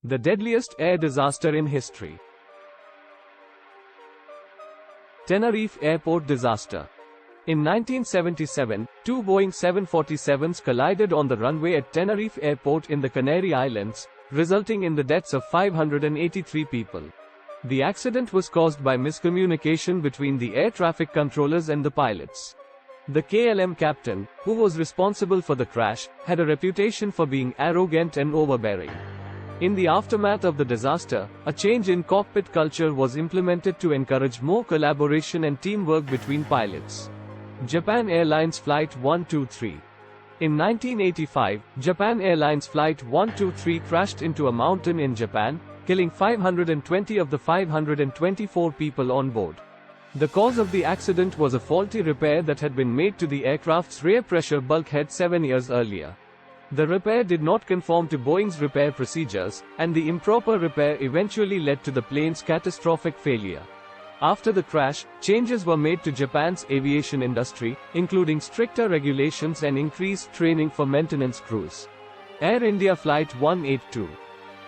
The deadliest air disaster in history. Tenerife Airport disaster. In 1977, two Boeing 747s collided on the runway at Tenerife Airport in the Canary Islands, resulting in the deaths of 583 people. The accident was caused by miscommunication between the air traffic controllers and the pilots. The KLM captain, who was responsible for the crash, had a reputation for being arrogant and overbearing. In the aftermath of the disaster, a change in cockpit culture was implemented to encourage more collaboration and teamwork between pilots. Japan Airlines Flight 123. In 1985, Japan Airlines Flight 123 crashed into a mountain in Japan, killing 520 of the 524 people on board. The cause of the accident was a faulty repair that had been made to the aircraft's rear pressure bulkhead 7 years earlier. The repair did not conform to Boeing's repair procedures, and the improper repair eventually led to the plane's catastrophic failure. After the crash, changes were made to Japan's aviation industry, including stricter regulations and increased training for maintenance crews. Air India Flight 182.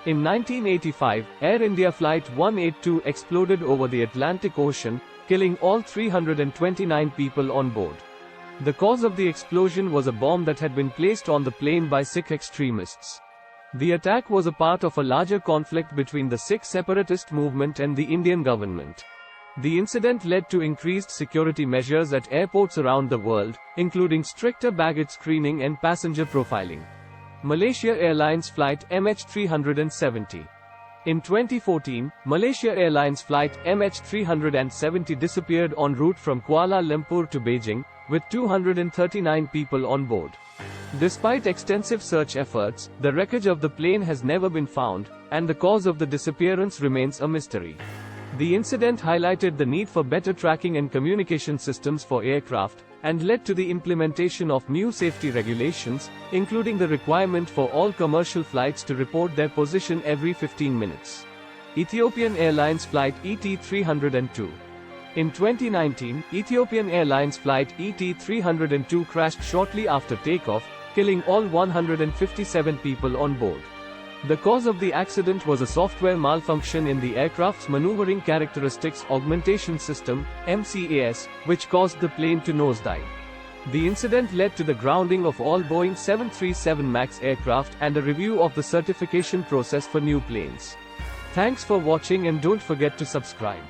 In 1985, Air India Flight 182 exploded over the Atlantic Ocean, killing all 329 people on board. The cause of the explosion was a bomb that had been placed on the plane by Sikh extremists. The attack was a part of a larger conflict between the Sikh separatist movement and the Indian government. The incident led to increased security measures at airports around the world, including stricter baggage screening and passenger profiling. Malaysia Airlines Flight MH370. In 2014, Malaysia Airlines Flight MH370 disappeared en route from Kuala Lumpur to Beijing, with 239 people on board. Despite extensive search efforts, the wreckage of the plane has never been found, and the cause of the disappearance remains a mystery. The incident highlighted the need for better tracking and communication systems for aircraft, and led to the implementation of new safety regulations, including the requirement for all commercial flights to report their position every 15 minutes. Ethiopian Airlines Flight ET302. In 2019, Ethiopian Airlines Flight ET302 crashed shortly after takeoff, killing all 157 people on board. The cause of the accident was a software malfunction in the aircraft's Maneuvering Characteristics Augmentation System, MCAS, which caused the plane to nosedive. The incident led to the grounding of all Boeing 737 MAX aircraft and a review of the certification process for new planes. Thanks for watching and don't forget to subscribe.